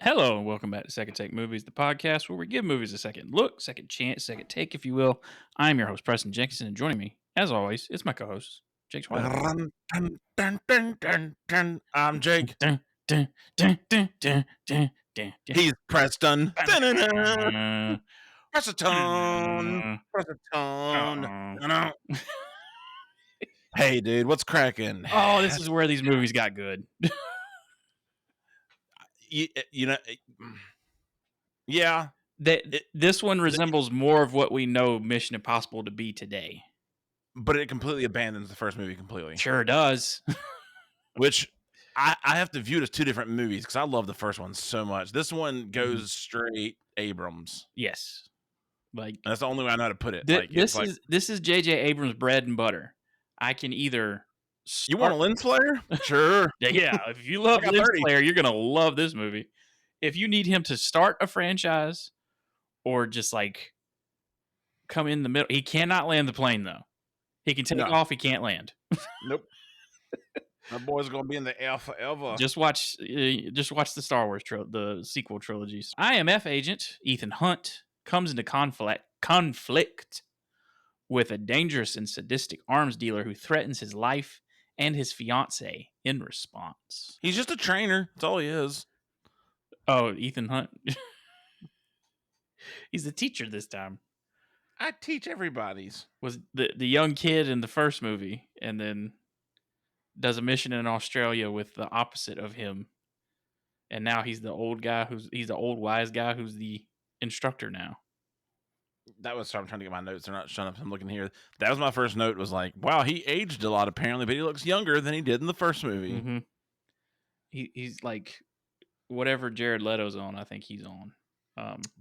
Hello and welcome back to Second Take Movies, the podcast where we give movies a second look, second chance, second take, if you will. I'm your host, Preston Jenkinson, and joining me, as always, it's my co-host, Jake Swider. Dun, dun, dun, dun, dun, dun. I'm Jake. Dun, dun, dun, dun, dun, dun, dun, dun. He's Preston. Uh, Press a tone. Press a tone. No. Hey, dude, what's cracking? Oh, this is where these movies got good. You know, yeah. This one resembles more of what we know Mission Impossible to be today. But it completely abandons the first movie completely. Sure does. Which I have to view it as two different movies because I love the first one so much. This one goes straight Abrams. Yes. Like That's the only way I know how to put it. This is J.J. Abrams' bread and butter. I can either You want a lens flare? Sure. Yeah, if you love Lens Flare, you're gonna love this movie. If you need him to start a franchise or just like come in the middle, he cannot land the plane though. He can take off, he can't land. Nope. My boy's gonna be in the air forever. Just watch the Star Wars the sequel trilogies. IMF agent Ethan Hunt comes into conflict with a dangerous and sadistic arms dealer who threatens his life and his fiancée in response. He's just a trainer. That's all he is. Oh, Ethan Hunt. He's a teacher this time. I teach everybody's. Was the young kid in the first movie and then does a mission in Australia with the opposite of him. And now he's the old guy he's the old wise guy who's the instructor now. That was, I'm trying to get my notes. They're not showing up. I'm looking here. That was my first note, was like, wow, he aged a lot apparently, but he looks younger than he did in the first movie. Mm-hmm. He's like whatever Jared Leto's on, I think he's on.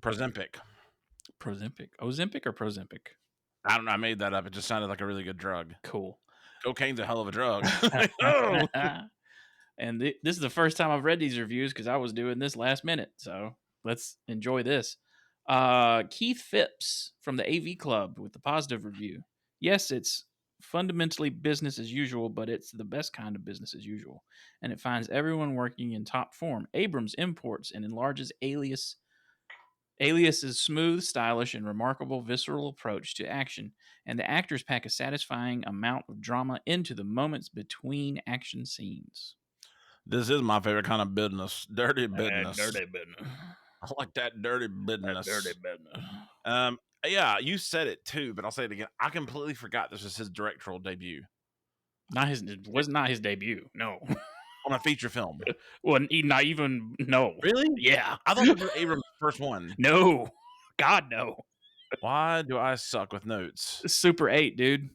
Prozempic. Ozempic or Prozempic? I don't know. I made that up. It just sounded like a really good drug. Cool. Cocaine's a hell of a drug. Oh. And this is the first time I've read these reviews because I was doing this last minute. So let's enjoy this. Keith Phipps from the AV Club with the positive review. Yes, it's fundamentally business as usual, but it's the best kind of business as usual. And it finds everyone working in top form. Abrams imports and enlarges Alias's smooth, stylish, and remarkable visceral approach to action, and the actors pack a satisfying amount of drama into the moments between action scenes. This is my favorite kind of business. Dirty business. Dirty business. I like that dirty business. Dirty business. Yeah, you said it too, but I'll say it again. I completely forgot this was his directorial debut. It was not his debut. No. On a feature film. Well, not even, no. Really? Yeah. I thought it was Abrams' first one. No. God, no. Why do I suck with notes? Super 8, dude.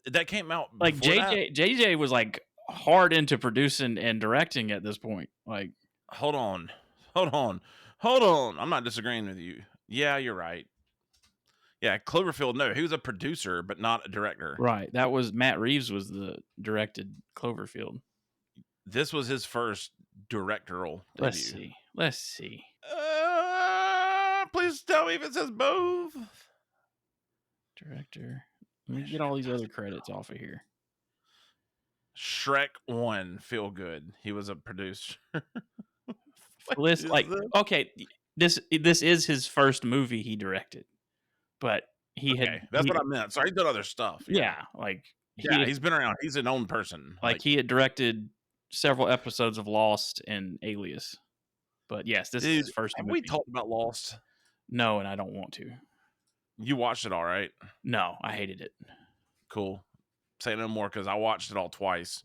That came out like JJ was like hard into producing and directing at this point. Like, hold on. I'm not disagreeing with you. Yeah, you're right. Yeah, Cloverfield, no, he was a producer, but not a director. Right. That was Matt Reeves was the directed Cloverfield. This was his first directorial debut. Let's see. Please tell me if it says both. Director. Let me get all these other credits off of here. Shrek 1, Feel Good. He was a producer. Okay, this is his first movie he directed. But that's what I meant. Sorry, he did other stuff. Yeah, he's been around. He's an own person. Like he had directed several episodes of Lost and Alias. But yes, this is his first movie. We talked about Lost? No, and I don't want to. You watched it all right? No, I hated it. Cool. Say no more because I watched it all twice.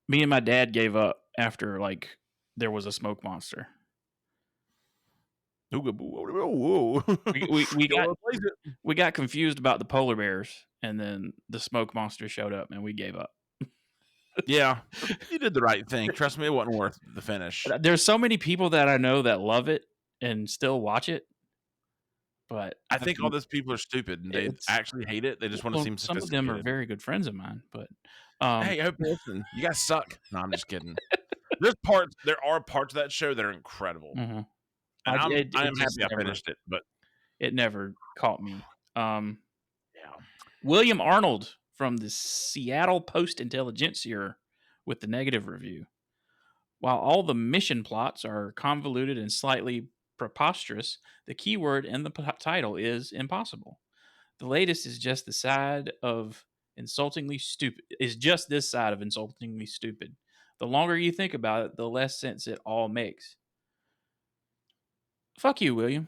Me and my dad gave up after there was a smoke monster. Whoa. we got confused about the polar bears, and then the smoke monster showed up, and we gave up. Yeah, you did the right thing. Trust me, it wasn't worth the finish. There's so many people that I know that love it and still watch it, but I think all those people are stupid and they actually hate it. They just want to seem sophisticated. Some of them are very good friends of mine, but hey, I hope you listen. You guys suck. No, I'm just kidding. There are parts of that show that are incredible. Mm-hmm. And I'm happy I finished it, but it never caught me. Yeah. William Arnold from the Seattle Post Intelligencer with the negative review. While all the mission plots are convoluted and slightly preposterous, the keyword in the title is impossible. The latest is just the side of insultingly stupid. Is just this side of insultingly stupid. The longer you think about it, the less sense it all makes. Fuck you, William.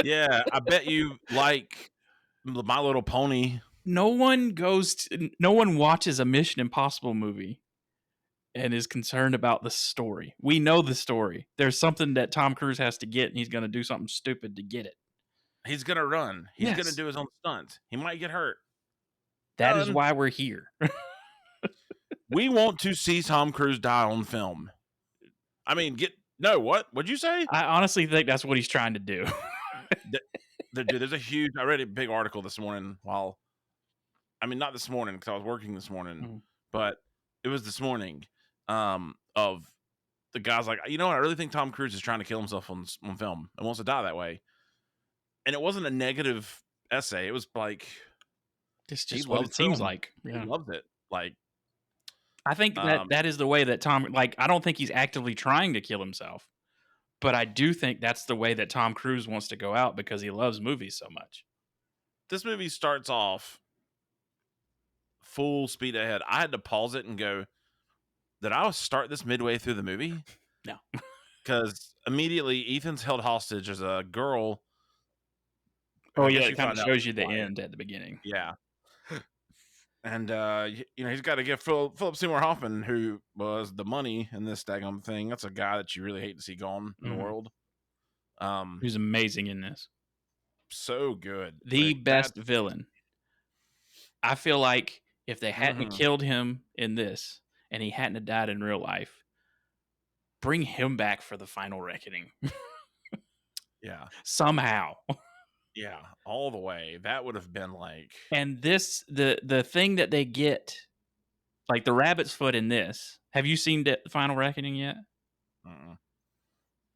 Yeah, I bet you like My Little Pony. No one watches a Mission Impossible movie and is concerned about the story. We know the story. There's something that Tom Cruise has to get, and he's going to do something stupid to get it. He's gonna run. He's gonna Yes. do his own stunts. He might get hurt. That is Done. why we're here. We want to see Tom Cruise die on film. I mean, what? What'd you say? I honestly think that's what he's trying to do. Dude, there's a huge. I read a big article this morning. Not this morning because I was working this morning, Mhm. but it was this morning. Of the guys like, you know what? I really think Tom Cruise is trying to kill himself on film and wants to die that way. And it wasn't a negative essay. It was like It's he just what loves it seems film. like. He Yeah. loves it. Like, I think that is the way that Tom, like, I don't think he's actively trying to kill himself, but I do think that's the way that Tom Cruise wants to go out because he loves movies so much. this movie starts off full speed ahead. I had to pause it and go, did I start this midway through the movie? No. Because immediately Ethan's held hostage as a girl. Oh, I yeah, guess it you kinda find out shows she's you the lying. end at the beginning. Yeah. And he's got to give Philip Seymour Hoffman, who was the money in this daggum thing. That's a guy that you really hate to see gone in the Mhm. world. Who's amazing in this. So good. The Like that. best villain. I feel like if they hadn't Mhm. killed him in this and he hadn't have died in real life, bring him back for the final reckoning Yeah. somehow. Yeah. All the way. That would have been like. And this the thing that they get, like the rabbit's foot in this. Have you seen the final reckoning yet? Mm-mm.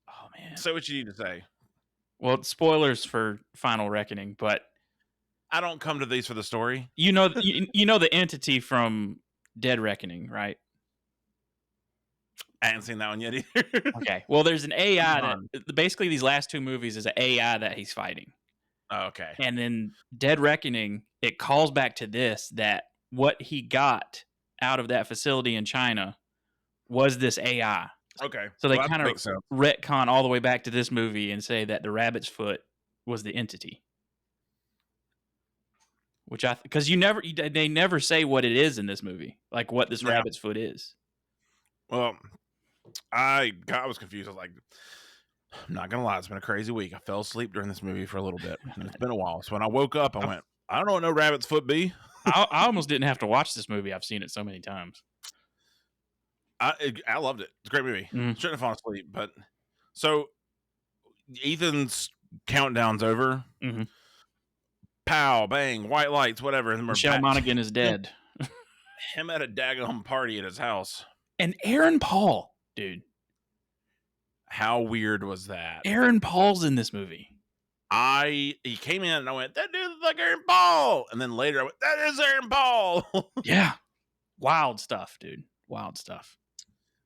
Oh man. Say what you need to say. Well, spoilers for final reckoning, but I don't come to these for the story. you know the entity from Dead Reckoning, right? I haven't seen that one yet either. Okay. Well, there's an AI that None. basically these last two movies is an AI that he's fighting. Oh, okay. And then Dead Reckoning, it calls back to this that what he got out of that facility in China was this AI. Okay. So they Well, that kind of makes sense. retcon all the way back to this movie and say that the rabbit's foot was the entity. Which because they never say what it is in this movie, like what this Yeah. rabbit's foot is. Well, I was confused. I was like, I'm not gonna lie, it's been a crazy week. I fell asleep during this movie for a little bit, and it's been a while. So when I woke up, I went, I don't know what no rabbit's foot be. I almost didn't have to watch this movie. I've seen it so many times. I loved it. It's a great movie. Mm. Shouldn't have fallen asleep, but so Ethan's countdown's over. Mm-hmm. Pow, bang, white lights, whatever. And then we're Michelle back. Monaghan is dead. Him at a daggone party at his house. And Aaron Paul, dude. How weird was that? Aaron Paul's in this movie. He came in and I went, that dude's like Aaron Paul. And then later I went, that is Aaron Paul. Yeah. Wild stuff, dude. Wild stuff.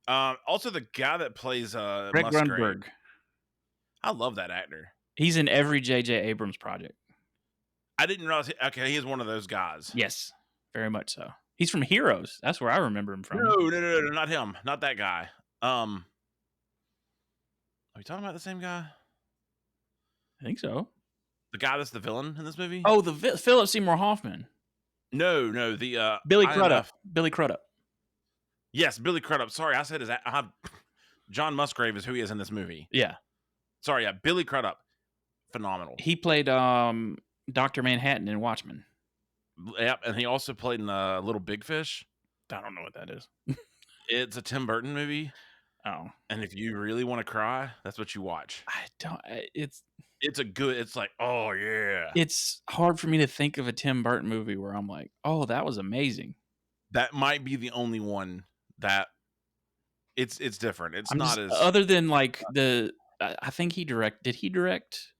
Also the guy that plays Greg Musgrave. Grunberg. I love that actor. He's in every J.J. Abrams project. I didn't realize. Okay, he is one of those guys. Yes, very much so. He's from Heroes. That's where I remember him from. No, not him. Not that guy. Are we talking about the same guy? I think so. The guy that's the villain in this movie? Oh, Philip Seymour Hoffman. No, the Billy IMF. Crudup. Billy Crudup. Yes, Billy Crudup. Sorry, I said John Musgrave is who he is in this movie. Yeah. Sorry, yeah, Billy Crudup. Phenomenal. He played Dr. Manhattan in Watchmen. Yep, and he also played in Little Big Fish. I don't know what that is. It's a Tim Burton movie. Oh. And if you really want to cry, that's what you watch. I don't. It's like, oh yeah. It's hard for me to think of a Tim Burton movie where I'm like, oh, that was amazing. That might be the only one that it's different. It's not as other than like I think did he direct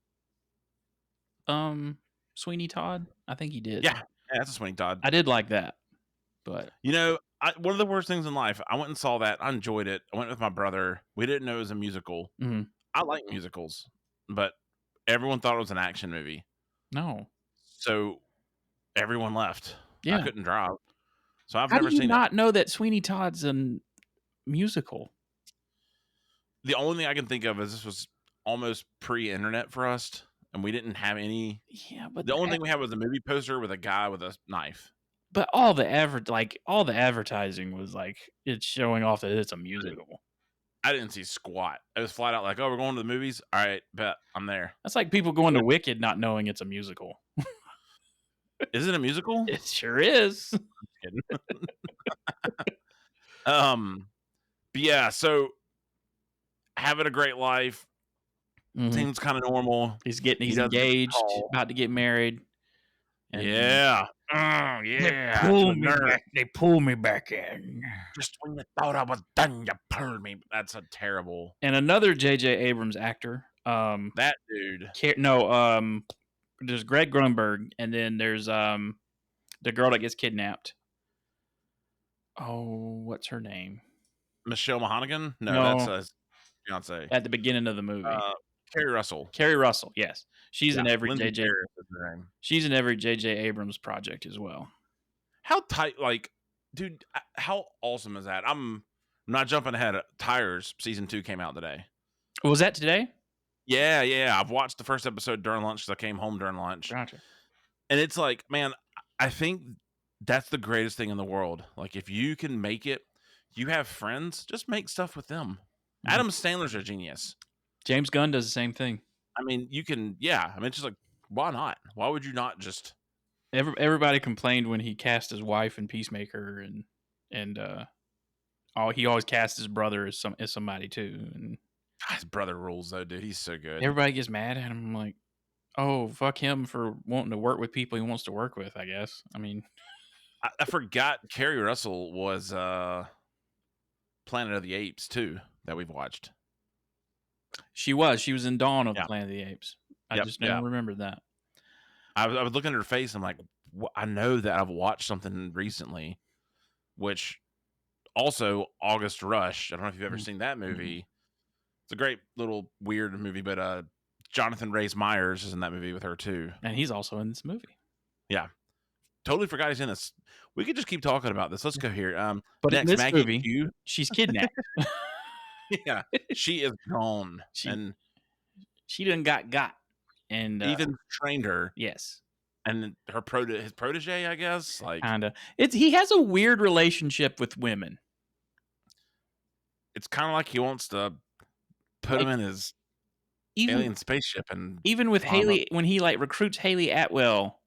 Sweeney Todd? I think he did. Yeah, that's a Sweeney Todd. I did like that. But One of the worst things in life, I went and saw that. I enjoyed it. I went with my brother. We didn't know it was a musical. mhm, I like musicals, but everyone thought it was an action movie. no. So everyone left. I Yeah. couldn't drive. So I've How do never you seen it. not know that Sweeney Todd's a musical? The only thing I can think of is this was almost pre-internet for us, and we didn't have any. Yeah, but The only thing we had was a movie poster with a guy with a knife. all the all the advertising was like it's showing off that it's a musical. I didn't see squat. It was flat out like, "Oh, we're going to the movies. All right, bet I'm there." That's like people going So to Wicked not knowing it's a musical. is it a musical? It sure is. Kidding. Um, but yeah, so having a great life Mhm. seems kind of normal. He He's doesn't get the engaged, call. about to get married, and then Yeah. Oh yeah, the nerve. they pull me back in. Just when you thought I was done, you pulled me. That's a terrible. And another J.J. Abrams actor, That dude, no, there's Greg Grunberg, and then there's the girl that gets kidnapped. Oh, what's her name? Michelle Mahonigan. No, that's No, fiance. at the beginning of the movie. Uh, Carrie Russell. Carrie Russell, yes. She's Yeah, in every Lindsay J.J. Harris is her name. She's in every J.J. Abrams project as well. How tight, like, dude, how awesome is that? I'm not jumping ahead. Tires season 2 came out today. Was that today? Yeah. I've watched the first episode during lunch because I came home during lunch. Gotcha. And it's like, man, I think that's the greatest thing in the world. Like, if you can make it, you have friends, just make stuff with them. Mhm. Adam Sandler's a genius. James Gunn does the same thing. I mean, you can, yeah. I mean, it's just like, why not? Why would you not just? Everybody complained when he cast his wife in Peacemaker, and he always cast his brother as somebody too, and His brother rules though, dude. He's so good. everybody gets mad at him. I'm like, oh, fuck him for wanting to work with people he wants to work with. I guess. I mean, I forgot Carrie Russell was Planet of the Apes too that we've watched. she was in Dawn of Yeah. Planet of the Apes. I Yep. just never remembered that. I was looking at her face. I'm like, I know that I've watched something recently, which also August Rush. I don't know if you've ever seen that movie. It's a great little weird movie, but Jonathan Rhys Meyers is in that movie with her too. And he's also in this movie. Yeah, totally forgot he's in this. We could just keep talking about this. Let's go here. But in Next, this Maggie movie, Q. she's kidnapped. Yeah, she is gone, She and she done got, and Ethan trained her, yes, and his protege, I guess. Like, kinda. He has a weird relationship with women. it's kind of like he wants to put him Like in his even alien spaceship and even with fly him up. Haley when he like recruits Haley Atwell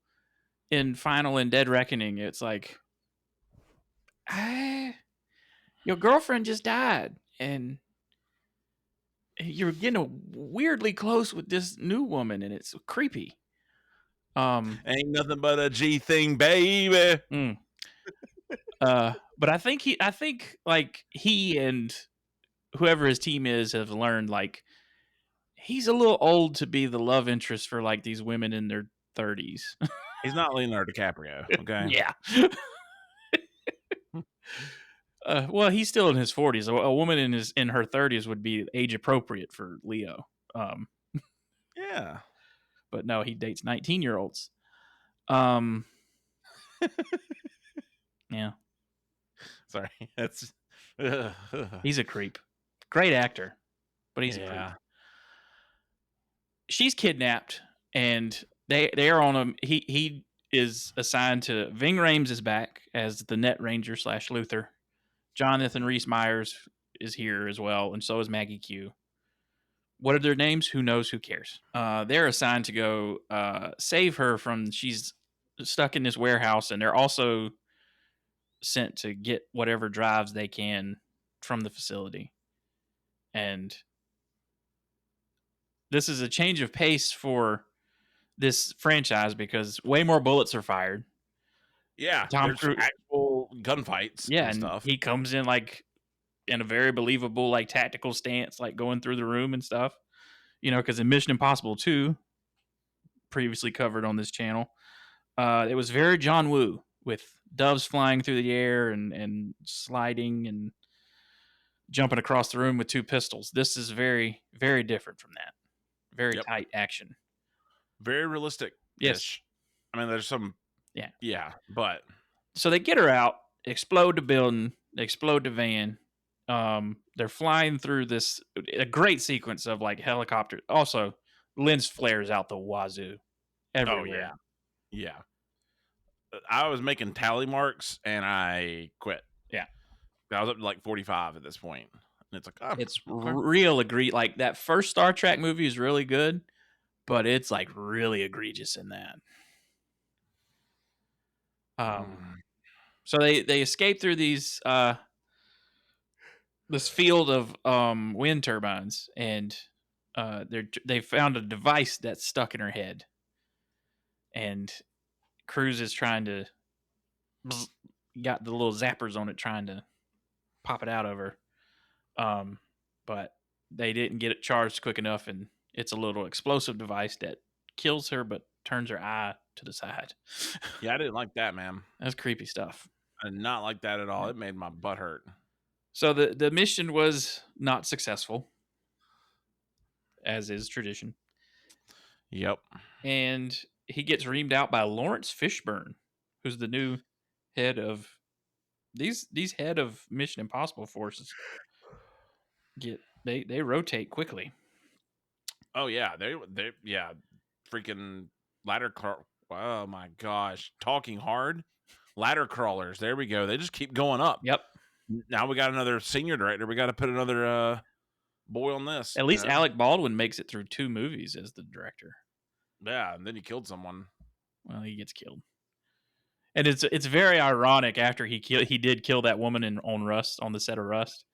in Final and Dead Reckoning, it's like, your girlfriend just died, and you're getting weirdly close with this new woman, and it's creepy. Ain't nothing but a G thing, baby. But I think like he and whoever his team is have learned like he's a little old to be the love interest for like these women in their 30s. He's not Leonardo DiCaprio, okay? Yeah. Well, he's still in his 40s. A woman in her 30s would be age appropriate for Leo. Yeah. But no, he dates 19-year-olds. Yeah. Sorry. That's He's a creep. Great actor, but he's a creep. She's kidnapped, and they are on him. He is assigned to Ving Rhames is back as the Net Ranger / Luther. Jonathan Rhys Meyers is here as well, and so is Maggie Q. What are their names? Who knows? Who cares? They're assigned to go save her from. She's stuck in this warehouse, and they're also sent to get whatever drives they can from the facility. And this is a change of pace for this franchise because way more bullets are fired. Yeah, Tom there's Cruise, actual gunfights yeah, and and stuff. he comes in like in a very believable like tactical stance, like going through the room and stuff. Because in Mission Impossible 2, previously covered on this channel, it was very John Woo with doves flying through the air and sliding and jumping across the room with two pistols. This is very, very different from that. Very Yep. tight action. Very realistic Yes. ish. I mean, there's some, Yeah. yeah, but So they get her out, explode the building, explode the van. They're flying through this a great sequence of like helicopter. Also, lens flares out the wazoo oh yeah, everywhere. yeah. I was making tally marks and I quit. Yeah. I was up to like 45 at this point. And it's like, oh, It's okay. real like that first Star Trek movie is really good, but it's like really egregious in that. Um, Mm. so they escape through this field of wind turbines, and they found a device that's stuck in her head, and Cruz is trying to got the little zappers on it trying to pop it out of her, but they didn't get it charged quick enough, and it's a little explosive device that kills her but turns her eye to the side. Yeah, I didn't like that, man. That's creepy stuff. I did not like that at all. It made my butt hurt. So the mission was not successful, as is tradition, Yep. and he gets reamed out by Lawrence Fishburne, who's the new head of these head of Mission Impossible forces. They rotate quickly. Oh yeah, they yeah, freaking ladder crawl. Oh my gosh, talking hard. Ladder crawlers. There we go. They just keep going up. Yep. Now we got another senior director. We got to put another boy on this. At You least know? Alec Baldwin makes it through 2 movies as the director. Yeah, and then he killed someone. Well, he gets killed. And it's very ironic after he did kill that woman on Rust, on the set of Rust.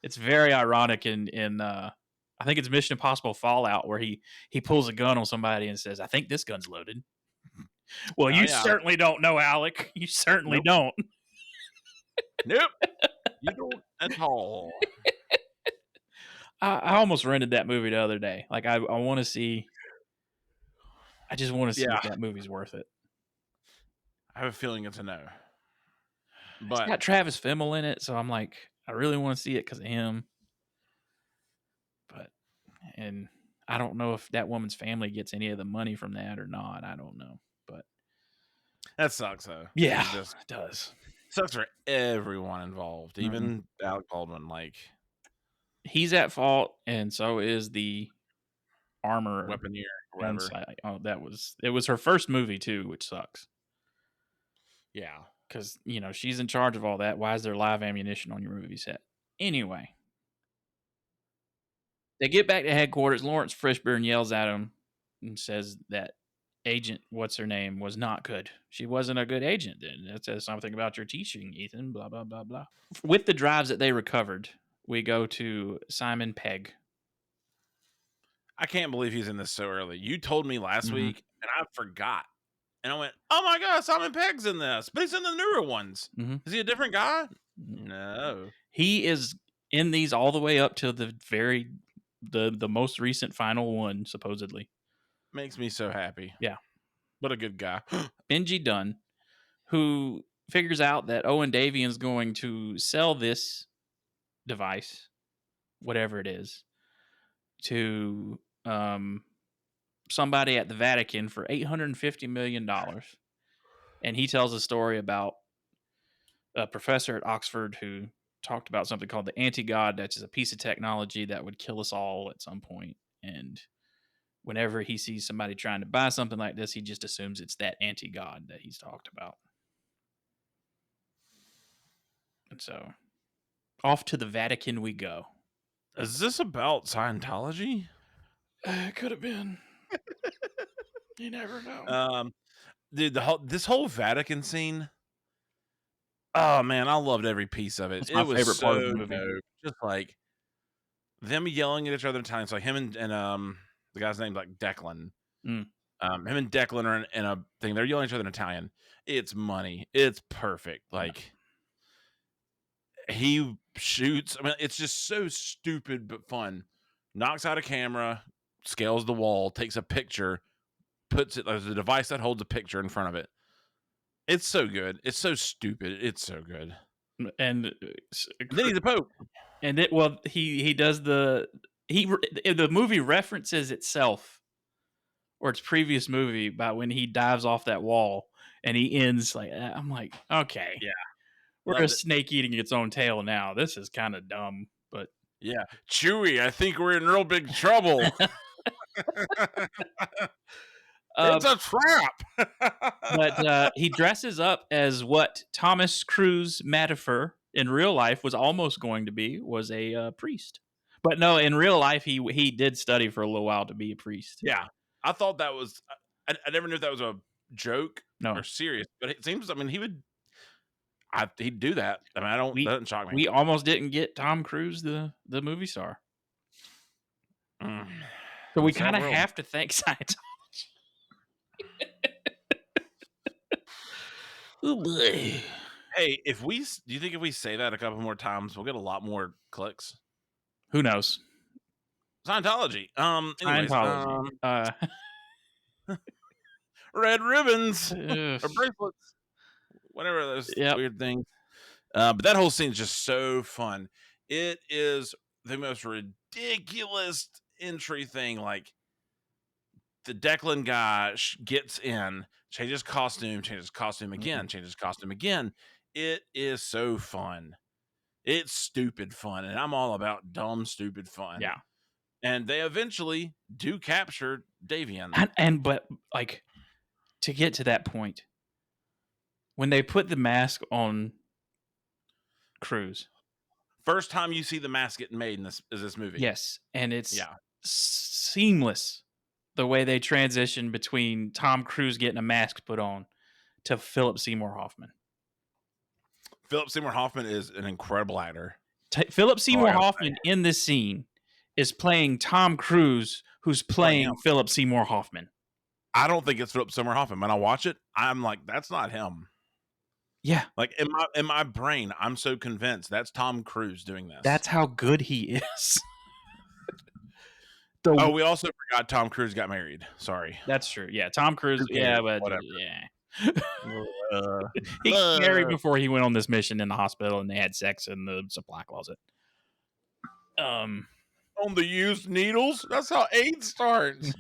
It's very ironic in I think it's Mission Impossible Fallout where he pulls a gun on somebody and says, "I think this gun's loaded." Well, Oh you yeah. certainly don't know, Alec. You certainly Nope. don't. Nope. You don't at all. I almost rented that movie the other day. Like I want to see. I just want to see Yeah, if that movie's worth it. I have a feeling it's a no. It's But got Travis Fimmel in it, so I'm like, I really want to see it because of him. But and I don't know if that woman's family gets any of the money from that or not. I don't know, but that sucks though. yeah, It just it does. sucks for everyone involved, Mhm. even Alec Baldwin. Like He's at fault, and so is the armorer weaponeer or on whatever. site. Oh, it was her first movie too, which sucks Yeah. because she's in charge of all that. Why is there live ammunition on your movie set? Anyway, they get back to headquarters. Lawrence Fishburne yells at him and says that Agent what's her name was not good. She wasn't a good agent. Then that says something about your teaching, Ethan. Blah blah blah blah. With the drives that they recovered, we go to Simon Pegg. I can't believe he's in this so early. You told me last Mhm. week and I forgot. And I went, "Oh my god, Simon Pegg's in this." But he's in the newer ones. Mhm. Is he a different guy? No. He is in these all the way up to the most recent final one, supposedly. Makes me so happy. Yeah. What a good guy. Benji Dunn, who figures out that Owen Davian's going to sell this device, whatever it is, to somebody at the Vatican for $850 million. And he tells a story about a professor at Oxford who talked about something called the anti-god, that's just a piece of technology that would kill us all at some point. And whenever he sees somebody trying to buy something like this, he just assumes it's that anti-god that he's talked about. And so off to the Vatican we go. Is this about Scientology? It could have been. You never know. Dude, this whole Vatican scene. Oh man, I loved every piece of it. That's It my was favorite part of the so movie. dope. Just like them yelling at each other in Italian. So like him and the guy's name's like Declan. Mm. Him and Declan are in a thing. They're yelling at each other in Italian. It's money. It's perfect. Like he shoots. I mean, it's just so stupid but fun. Knocks out a camera, scales the wall, takes a picture, puts it. There's a device that holds a picture in front of it. It's so good. It's so stupid. It's so good. and And then he's a pope. and it well he does the movie references itself or its previous movie by when he dives off that wall and he ends like that. I'm like, okay, Yeah, we're a loved it. snake eating its own tail now. This is kind of dumb, but Yeah, Chewie, I think we're in real big trouble. uh, It's a trap. but he dresses up as what Thomas Cruise Madifer in real life was almost going to be was a priest. But no, in real life he did study for a little while to be a priest. Yeah, I thought that was. I never knew if that was a joke or No, serious, but it seems. I mean, he'd do that. I mean, I don't. That we doesn't shock me. we almost didn't get Tom Cruise the movie star. Mm. So we It's a sad kind of world. have to thank Scientology. Oh boy. Hey, do you think if we say that a couple more times, we'll get a lot more clicks? Who knows? Scientology. Anyways, Scientology. red ribbons Ugh. or bracelets, whatever those Yep. weird things. But that whole scene is just so fun. It is the most ridiculous entry thing. Like the Declan guy gets in, changes costume Mhm. again, changes costume again. It is so fun. It's stupid fun, and I'm all about dumb, stupid fun. Yeah. And they eventually do capture Davian. But like to get to that point, when they put the mask on Cruz, First time you see the mask getting made in this movie. yes, and it's Yeah. seamless the way they transition between Tom Cruise getting a mask put on to Philip Seymour Hoffman. Philip Seymour Hoffman is an incredible actor. Philip Oh, I Seymour gotta Hoffman in this scene is playing Tom Cruise, who's playing him. playing Philip Seymour Hoffman. I don't think it's Philip Seymour Hoffman. When I watch it, I'm like, that's not him. Yeah, Like in my brain, I'm so convinced that's Tom Cruise doing this. that's how good he is. Oh, we also forgot Tom Cruise got married. Sorry. That's true. Yeah, Tom Cruise. Who Yeah, cares? but Whatever. yeah, Uh, he got married before he went on this mission in the hospital, and they had sex in the supply closet. On the used needles. That's how AIDS starts.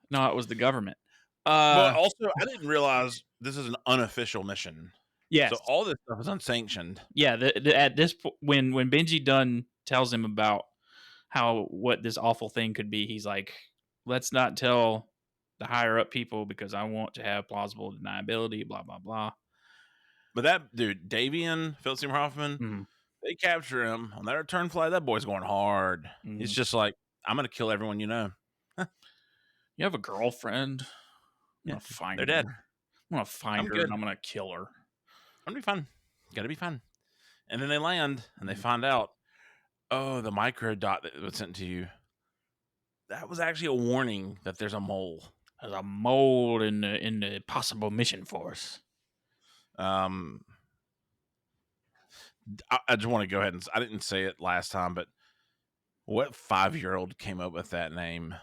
No, it was the government. But also, I didn't realize this is an unofficial mission. Yes, So all this stuff is unsanctioned. yeah. At this when Benji Dunn tells him about what this awful thing could be, he's like, "Let's not tell the higher up people because I want to have plausible deniability." Blah blah blah. But that dude, Davian, Philip Seymour Hoffman, Mm-hmm. they capture him on that return flight. That boy's going hard. Mm-hmm. He's just like, I'm gonna kill everyone you know. You have a girlfriend. I'm Yeah, gonna find they're her. dead. I'm gonna find I'm her good. and I'm gonna kill her. I'm gonna be fun. Gotta be fun. And then they land and they find out, oh, the micro dot that was sent to you. That was actually a warning that there's a mole. There's a mole in the possible mission force. I just want to go ahead and I didn't say it last time, but what 5-year-old came up with that name?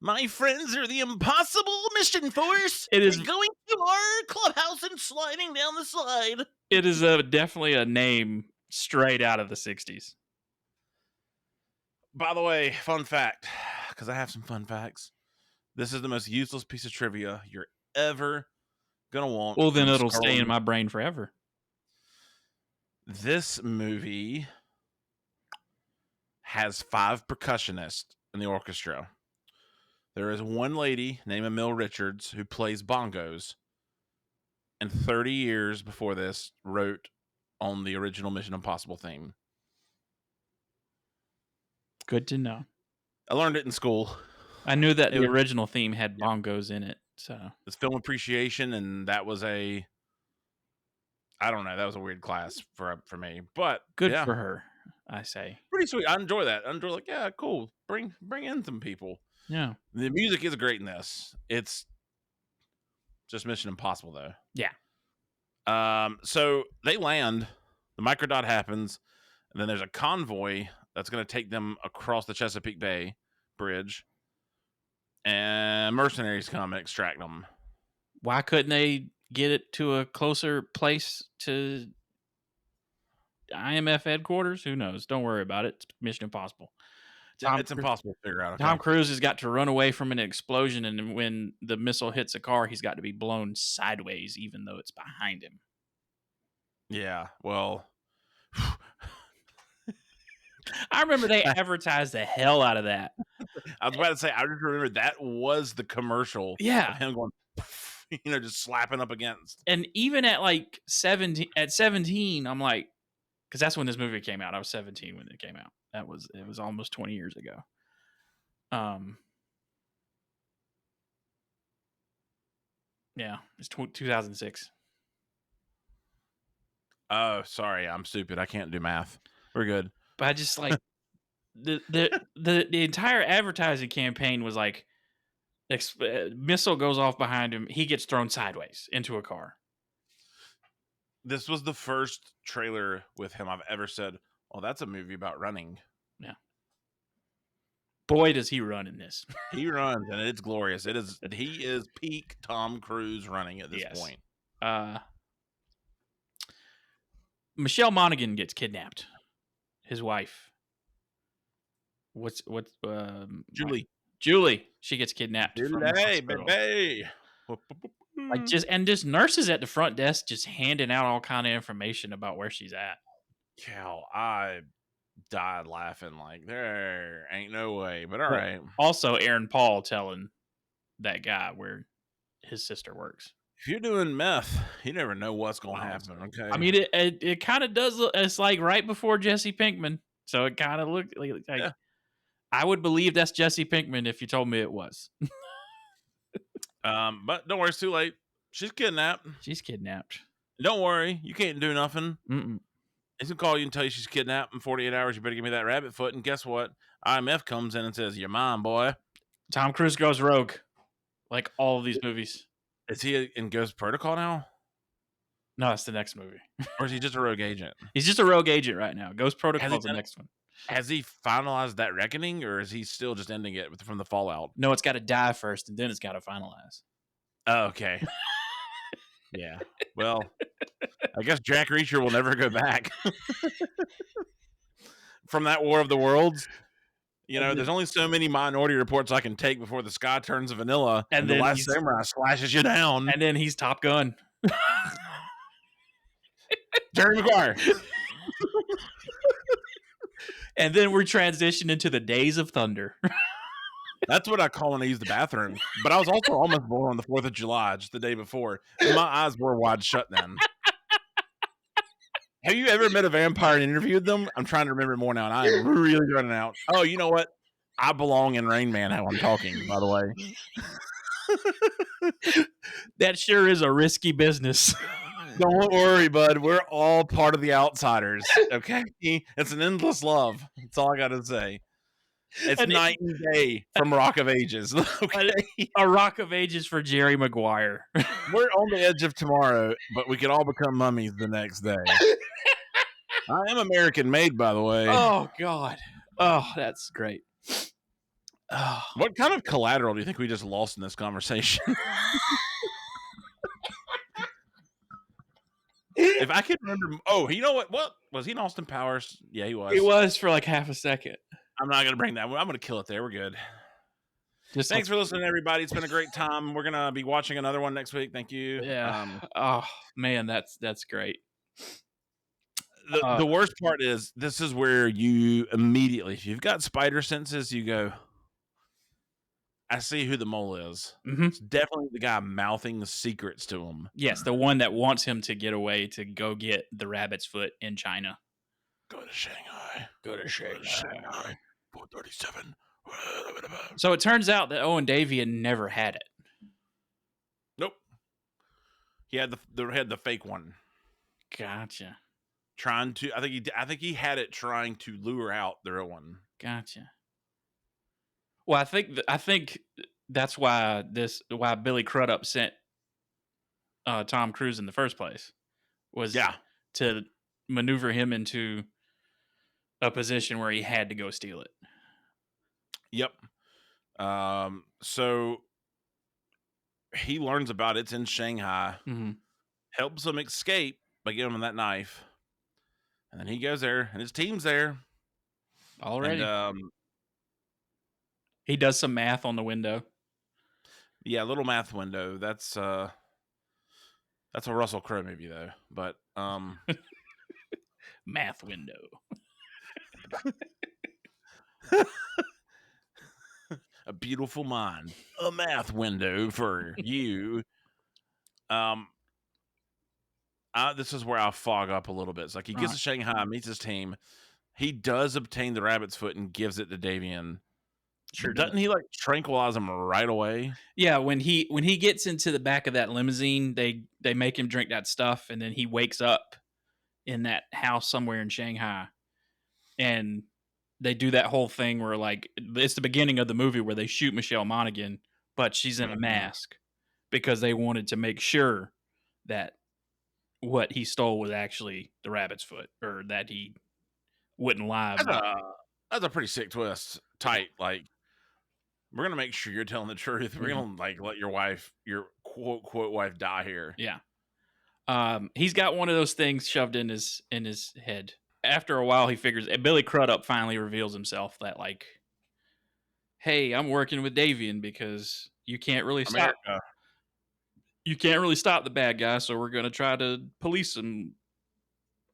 My friends are the Impossible Mission Force. It is We're going to our clubhouse and sliding down the slide. It is definitely a name straight out of the 60s. By the way, fun fact, because I have some fun facts. This is the most useless piece of trivia you're ever gonna want. Well, then from it'll stay in scrolling. my brain forever. This movie has 5 percussionists in the orchestra. There is one lady named Emil Richards who plays bongos, and 30 years before this wrote on the original Mission Impossible theme. Good to know. I learned it in school. I knew that It the was- original theme had bongos in it. So It's film appreciation, and that was I don't know, that was a weird class for me, but good yeah, for her, I say. pretty sweet. I enjoy that. I enjoy like, yeah, cool. Bring in some people. Yeah. The music is great in this. It's just Mission Impossible though. Yeah. So they land, the microdot happens, and then there's a convoy that's going to take them across the Chesapeake Bay Bridge, and mercenaries come and extract them. Why couldn't they get it to a closer place to IMF headquarters? Who knows? Don't worry about it. It's Mission Impossible. It's impossible to figure out. Tom Okay. Cruise has got to run away from an explosion, and when the missile hits a car, he's got to be blown sideways, even though it's behind him. Yeah. Well, I remember they advertised the hell out of that. I was about to say, I just remember that was the commercial Yeah. of him going, just slapping up against. And even at like 17, I'm like, because that's when this movie came out. I was 17 when it came out. It was almost 20 years ago. Yeah, it's 2006. Oh, sorry, I'm stupid. I can't do math. We're good. But I just like the entire advertising campaign was like, missile goes off behind him, he gets thrown sideways into a car. This was the first trailer with him I've ever said, "Oh, that's a movie about running." Yeah. Boy, does he run in this. He runs, and it's glorious. He is peak Tom Cruise running at this point. Michelle Monaghan gets kidnapped. His wife. Julie. Julie. She gets kidnapped. Hey, baby. Like just nurses at the front desk just handing out all kind of information about where she's at. Cal, I died laughing like there ain't no way, but all right. Also, Aaron Paul telling that guy where his sister works. If you're doing meth, you never know what's going to happen. Okay. I mean, it kind of does look. It's like right before Jesse Pinkman, so it kind of looked like yeah. I would believe that's Jesse Pinkman if you told me it was. But don't worry, it's too late. She's kidnapped. She's kidnapped. Don't worry, you can't do nothing. Mm-mm. He's gonna call you and tell you she's kidnapped in 48 hours. You better give me that rabbit foot. And guess what? IMF comes in and says, "You're mine, boy." Tom Cruise goes rogue, like all of these movies. Is he in Ghost Protocol now? No, it's the next movie. Or is he just a rogue agent? He's just a rogue agent right now. Ghost Protocol is the next one. Has he finalized that reckoning, or is he still just ending it from the fallout? No, it's got to die first, and then it's got to finalize. Oh, okay. Yeah. Well, I guess Jack Reacher will never go back from that War of the Worlds. You know, there's only so many Minority Reports I can take before the sky turns vanilla and the Last Samurai slashes you down. And then he's Top Gun. Jerry Maguire. And then we're transitioning into the Days of Thunder. That's what I call when I use the bathroom. But I was also almost born on the 4th of July, just the day before. And my eyes were wide shut then. Have you ever met a vampire and interviewed them? I'm trying to remember more now, and I am really running out. Oh, you know what? I belong in Rain Man, how I'm talking, by the way. That sure is a risky business. Don't worry, bud. We're all part of the outsiders, okay? It's an endless love. That's all I got to say. It's night and day from Rock of Ages. Okay? A Rock of Ages for Jerry Maguire. We're on the edge of tomorrow, but we could all become mummies the next day. I am American made, by the way. Oh, God. Oh, that's great. Oh. What kind of collateral do you think we just lost in this conversation? If I could remember, you know what? What was he in Austin Powers? Yeah, he was. He was for like half a second. I'm not gonna bring that one. I'm gonna kill it there. We're good. Thanks for listening, everybody. It's been a great time. We're gonna be watching another one next week. Thank you. Yeah. Oh man, that's great. The worst part is this is where you immediately, if you've got spider senses, you go, I see who the mole is. Mm-hmm. It's definitely the guy mouthing the secrets to him. Yes, the one that wants him to get away to go get the rabbit's foot in China. Go to Shanghai. 437. So it turns out that Owen Davian never had it. Nope. He had the fake one. Gotcha. I think he had it trying to lure out the real one. Gotcha. Well, I think that's why Billy Crudup sent Tom Cruise in the first place was to maneuver him into a position where he had to go steal it. Yep. So he learns about it's in Shanghai, Mhm. helps him escape by giving him that knife, and then he goes there, and his team's there, and Already. He does some math on the window. yeah, little math window. That's a Russell Crowe movie though, but Math window. a beautiful mind, a math window for you. Um, this is where I'll fog up a little bit. It's like he gets Right. to Shanghai, meets his team. He does obtain the rabbit's foot and gives it to Davian. Sure But does. doesn't he like tranquilize him right away? Yeah, when he gets into the back of that limousine, they make him drink that stuff, and then he wakes up in that house somewhere in Shanghai, and they do that whole thing where like it's the beginning of the movie where they shoot Michelle Monaghan, but she's in a Mhm. mask because they wanted to make sure that what he stole was actually the rabbit's foot, or that he wouldn't lie That's about. a pretty sick twist. Yeah, Tight. Like we're gonna make sure you're telling the truth. We're mhm, gonna like let your quote quote wife die here. yeah. He's got one of those things shoved in his head. After a while, he figures Billy Crudup finally reveals himself that like, hey, I'm working with Davian because America. you can't really stop the bad guy, so we're gonna try to police him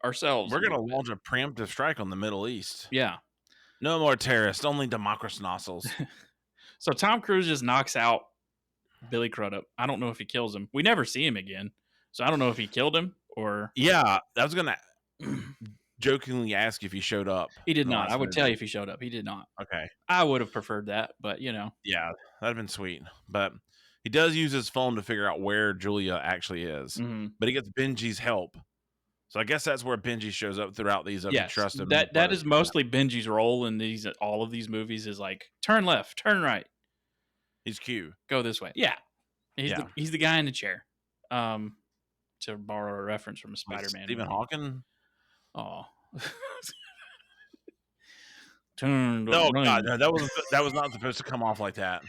ourselves a We're gonna little bit. launch a preemptive strike on the Middle East. Yeah. No more terrorists, only democracy nozzles. So Tom Cruise just knocks out Billy Crudup. I don't know if he kills him. We never see him again, so I don't know if he killed him or Yeah, I was gonna jokingly ask if he showed up he did in the not. I last would tell you movie. if he showed up. He did not. Okay. I would have preferred that, but Yeah, that'd been sweet. But he does use his phone to figure out where Julia actually is. mhm. But he gets Benji's help. So I guess that's where Benji shows up throughout these of he Yes, trusts him and his that brothers is and all that. mostly Benji's role in these all of these movies is like turn left, turn right, He's Q. go this way. Yeah, Yeah. he's the guy in the chair. Um, to borrow a reference from a Like Spider-Man Stephen movie. Hawking. Oh, turn the Oh right, god, no, that was not supposed to come off like that.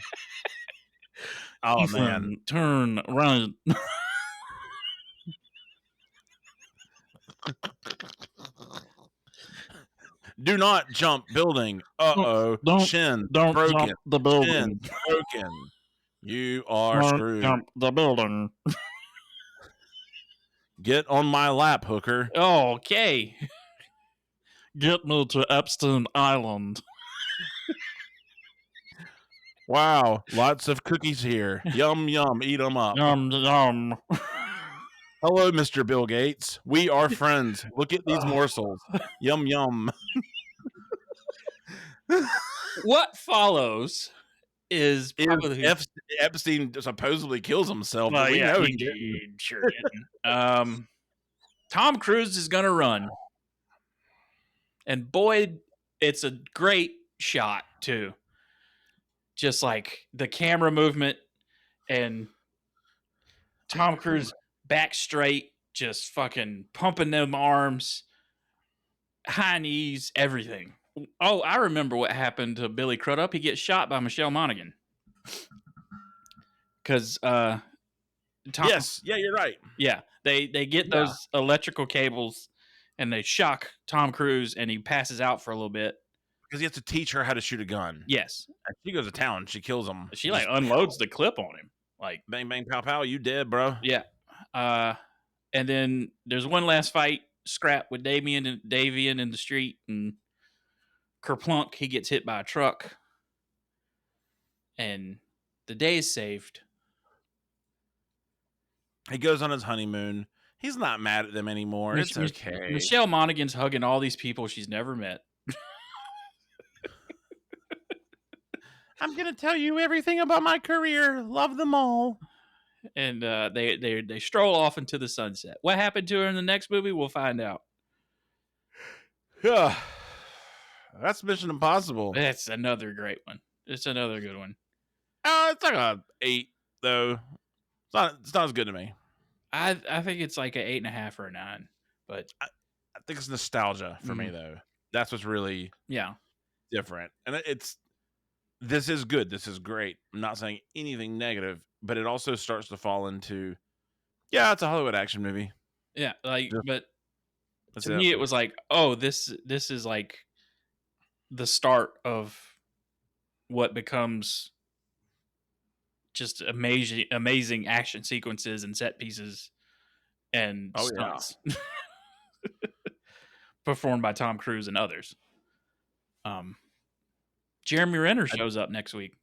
Oh man. Ethan, turn right. Do not jump building. Don't Uh-oh. don't Shin don't jump broken. the Shin building. broken. You are Don't screwed. jump the building. Get on my lap, hooker. Oh, okay. Get me to Epstein Island. Wow, lots of cookies here. Yum yum, eat them up. Yum yum. Hello, Mr. Bill Gates. We are friends. Look at these morsels. Yum yum. What follows is Is probably Epstein supposedly kills himself, but well, we yeah, know he didn't. he sure didn't. Tom Cruise is gonna run, and boy, it's a great shot too. Just like the camera movement and Tom Cruise back straight, just fucking pumping them arms, high knees, everything. Oh, I remember what happened to Billy Crudup. He gets shot by Michelle Monaghan because Tom. Yes, yeah, you're right. Yeah, they get Yeah, those electrical cables and they shock Tom Cruise and he passes out for a little bit. because he has to teach her how to shoot a gun. Yes, And she goes to town. She kills him. she like Just unloads the clip on him. Like, bang bang pow pow. You dead, bro? yeah. Uh, and then there's one last fight scrap with Davian in the street, and Kerplunk he gets hit by a truck, and the day is saved. He goes on his honeymoon. He's not mad at them anymore. It's okay. Michelle Monaghan's hugging all these people she's never met. I'm gonna tell you everything about my career. Love them all. And they stroll off into the sunset. What happened to her in the next movie? We'll find out. Yeah, that's Mission Impossible. That's another great one. It's another good one. It's like a 8 though. It's not as good to me. I think it's like an 8.5 or a 9. But I think it's nostalgia for me though. That's what's really yeah, different. And this is good. This is great. I'm not saying anything negative, but it also starts to fall into, yeah, it's a Hollywood action movie. Yeah, like, Just but that's to it. me, it was like, oh, this is like the start of what becomes just amazing action sequences and set pieces and Oh yeah. stunts performed by Tom Cruise and others. Um, Jeremy Renner I, shows up next week,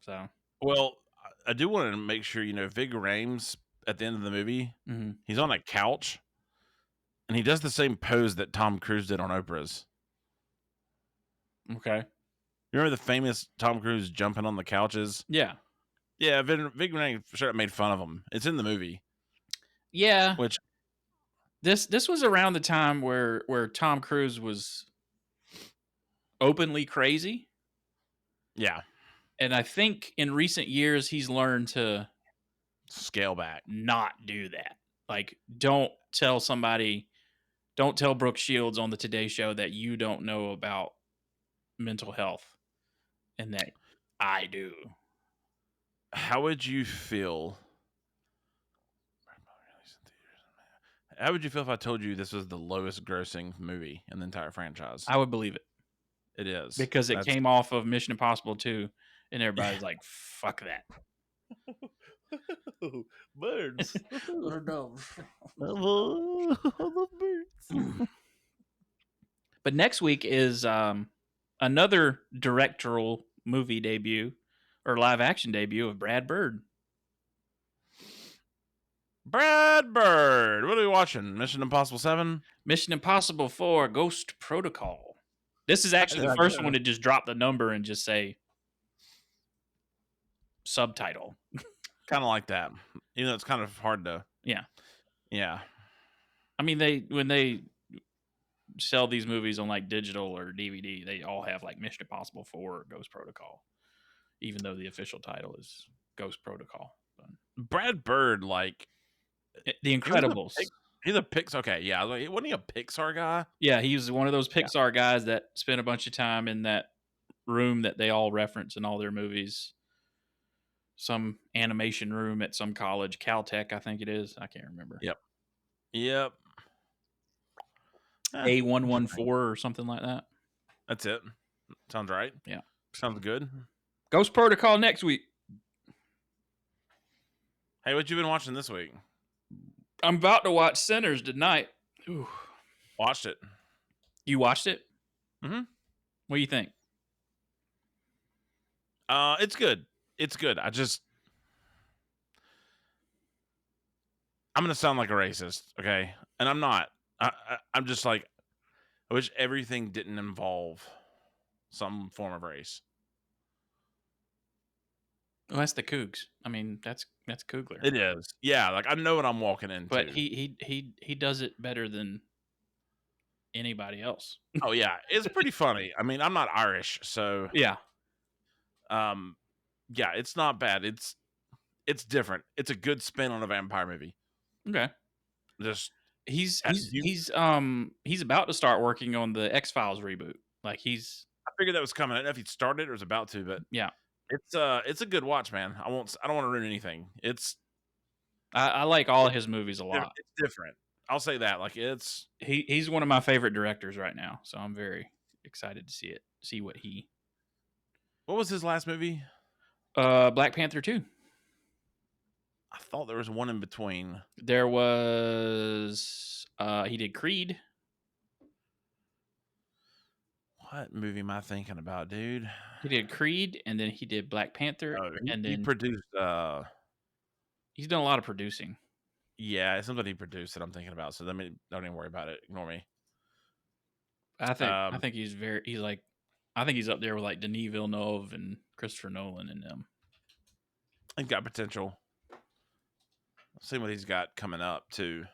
so well, I do want to make sure Vig Rhames at the end of the movie, mhm. he's on a couch and he does the same pose that Tom Cruise did on Oprah's. Okay, You remember the famous Tom Cruise jumping on the couches? yeah, Yeah, Vig Rhames straight up made fun of him. It's in the movie, yeah. which This was around the time where Tom Cruise was openly crazy, yeah, and I think in recent years he's learned to scale back. not do that. Like, don't tell Brooke Shields on the Today Show that you don't know about mental health and that I do. How would you feel? How would you feel if I told you this was the lowest grossing movie in the entire franchise? I would believe it It is. because it That's came off of Mission Impossible 2, and everybody's like, "Fuck that." birds. Little doves. I love birds. But next week is another directorial movie debut or live action debut of Brad Bird. Brad Bird. What are we watching? Mission Impossible 7? Mission Impossible 4 Ghost Protocol. This is actually the first one to just drop the number and just say subtitle. Kind of like that. Even though it's kind of hard to. Yeah. Yeah. I mean, when they sell these movies on like digital or DVD, they all have like Mission Impossible 4 or Ghost Protocol, even though the official title is Ghost Protocol. But Brad Bird, like, The he was Incredibles. he's a Pixar. Okay, yeah. Like, wasn't he a Pixar guy? Yeah, he was one of those Yeah. Pixar guys that spent a bunch of time in that room that they all reference in all their movies. Some animation room at some college, Caltech, I think it is. I can't remember. Yep. Yep. A114 or something like that. That's it. Sounds right. Yeah. Sounds good. Ghost Protocol next week. Hey, what you been watching this week? I'm about to watch Sinners tonight. Ooh. Watched it. You watched it? Mhm. What do you think? It's good. It's good. I'm gonna sound like a racist, okay? And I'm not. I'm just like, I wish everything didn't involve some form of race. Well, that's the Cougs. I mean, that's Coogler. It is. Yeah, like I know what I'm walking But into. he does it better than anybody else. Oh yeah, it's pretty funny. I mean, I'm not Irish, so Yeah. yeah, it's not bad. It's different. It's a good spin on a vampire movie. Okay. Just He's you, he's about to start working on the X-Files reboot. Like I figured that was coming. I don't know if he started or was about to, but yeah. it's a good watch, man. I don't want to ruin anything. I like all of his movies a lot. It's different. I'll say that. Like He's one of my favorite directors right now, so I'm very excited to see what he. what was his last movie? Black Panther 2. I thought there was one in between. There was he did Creed. What movie am I thinking about, dude? He did Creed, and then he did Black Panther, Oh, and he then produced. he's done a lot of producing. Yeah, it's something he produced that I'm thinking about. So don't even worry about it. Ignore me. I think he's like I think he's up there with like Denis Villeneuve and Christopher Nolan and them. He's got potential. See what he's got coming up too.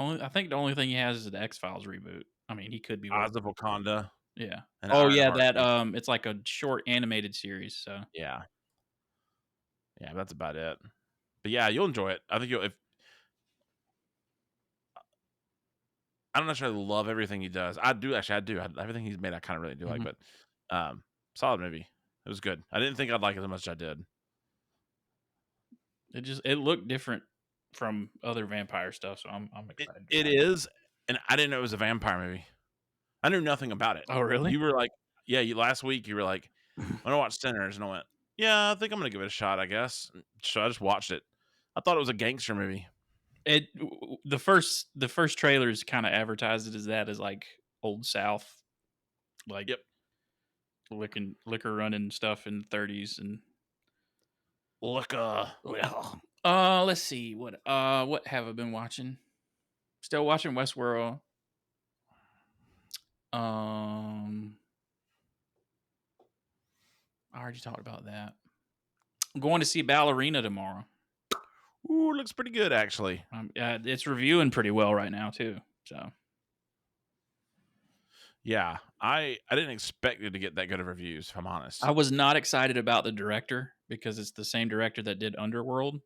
I think the only thing he has is the X-Files reboot. I mean, he could be Eyes of Wakanda. yeah. And Oh yeah, Ironheart. that it's like a short animated series. So Yeah, yeah, that's about it. But yeah, you'll enjoy it. I think you'll. If I don't necessarily love everything he does, I do actually. I do everything he's made. I kind of really do like, Mhm. but solid movie. It was good. I didn't think I'd like it as much as I did. It looked different from other vampire stuff, so I'm It excited to it watch. is, and I didn't know it was a vampire movie. I knew nothing about it. Oh, really? You were like, yeah, you last week you were like, "I'm gonna watch Sinners," and I went, "Yeah, I think I'm gonna give it a shot, I guess." So I just watched it. I thought it was a gangster movie. The first trailers kind of advertised it as that as like old South, like Yep. liquor running stuff in the 30s and Look, well. Let's see what have I been watching? Still watching Westworld. Um, I already talked about that. I'm going to see Ballerina tomorrow. ooh, looks pretty good actually. It's reviewing pretty well right now too. So Yeah, I didn't expect it to get that good of reviews, if I'm I honest. was not excited about the director because it's the same director that did Underworld,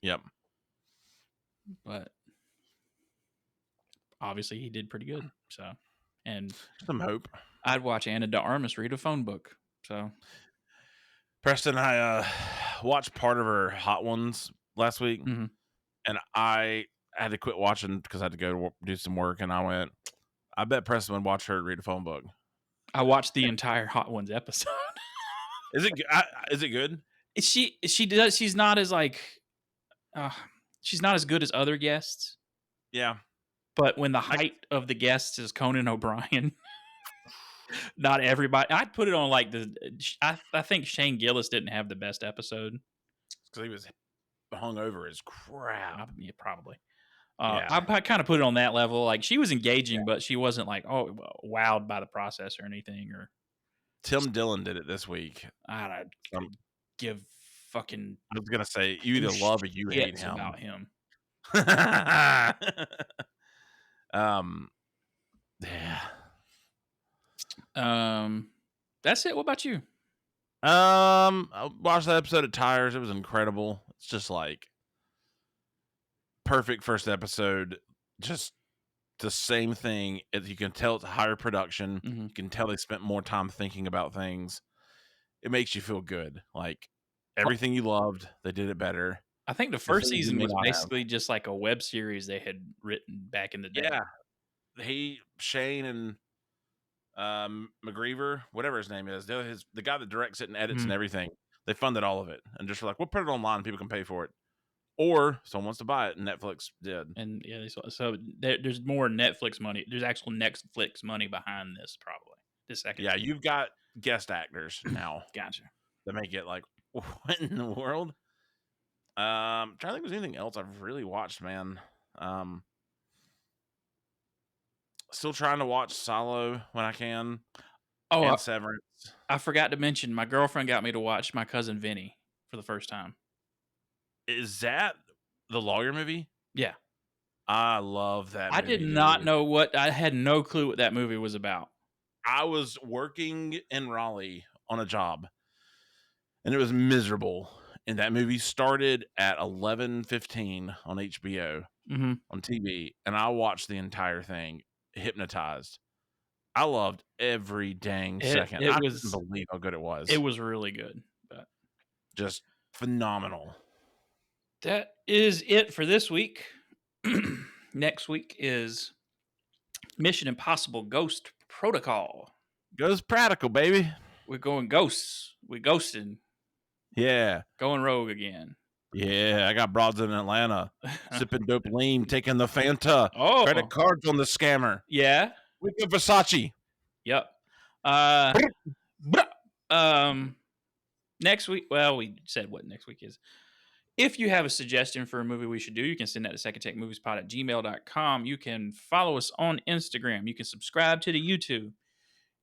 Yep. but obviously he did pretty good. So, and Some hope. I'd watch Anna de Armas read a phone book. So, Preston, I watched part of her Hot Ones last week, mhm. and I had to quit watching because I had to go to do some work, and I went, I bet Preston would watch her read a phone book. I watched the entire Hot Ones episode. Is it good? She does. She's not as like uh, she's not as good as other guests. Yeah. But when the I height of the guests is Conan O'Brien, not everybody. I'd put it on like I think Shane Gillis didn't have the best episode. because he was hung over as crap. Yeah, probably. Yeah. I kind of put it on that level. Like she was engaging, but she wasn't like wowed by the process or anything. Or Tim Dillon did it this week. I don't Um, give fucking I was gonna say you two either love or you hate shits him. about him. um, yeah. That's it. What about you? I watched that episode of Tires. It was incredible. It's just like perfect first episode. Just the same thing. You can tell it's higher production. Mhm. You can tell they spent more time thinking about things. It makes you feel good. Like everything you loved, they did it better. I think the The first things you season may was not have. basically just like a web series they had written back in the day. Yeah, Shane and McGreever, whatever his name is, the guy that directs it and edits and Mhm. everything. They funded all of it and just were like, we'll put it online, people can pay for it, or someone wants to buy it, and Netflix did. And yeah, so there's more Netflix money. There's actual Netflix money behind this, probably the second Yeah, season. you've got guest actors now Gotcha. that make it like, what in the world? Trying to think if there's anything else I've really watched, man. Um, Still trying to watch Solo when I can, Oh, and Severance. I forgot to mention, my girlfriend got me to watch My Cousin Vinny for the first time. Is that the lawyer movie? Yeah, I love that I did movie, not dude. know what I had no clue what that movie was about. I was working in Raleigh on a job, and it was miserable. And that movie started at 11:15 on HBO Mhm. on TV, and I watched the entire thing, hypnotized. I loved every dang It second. it I couldn't was believe how good it it was. was really good. But Just phenomenal. that is it for this week. Next week is Mission Impossible Ghost Protocol. Goes practical, baby. We're going ghosts. We ghosting. Yeah. Going rogue again. Yeah, I got broads in Atlanta sipping dope lean, taking the Fanta, credit Oh, cards on the scammer. yeah. With the Versace. Yep. Uh, bruh. Next week. Well, we said what next week is. If you have a suggestion for a movie we should do, you can send that to secondtakemoviespod@gmail.com. You can follow us on Instagram. You can subscribe to the YouTube.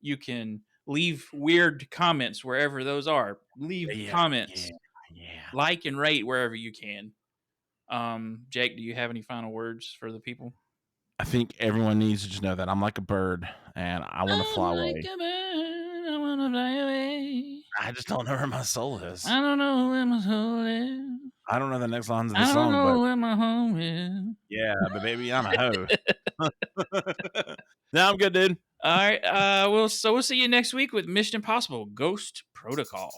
You can leave weird comments wherever those are. Leave Yeah, yeah, comments. yeah. Like and rate wherever you can. Jake, do you have any final words for the people? I think everyone needs to just know that I'm like a bird and I want to I'm fly like away. a bird, I wanna fly away. I just don't know where my soul is. I don't know where my soul is. I don't know the next lines of the I don't song, but know where my home is. yeah, but baby, I'm a hoe. No, I'm good, dude. All right. We'll see you next week with Mission Impossible Ghost Protocol.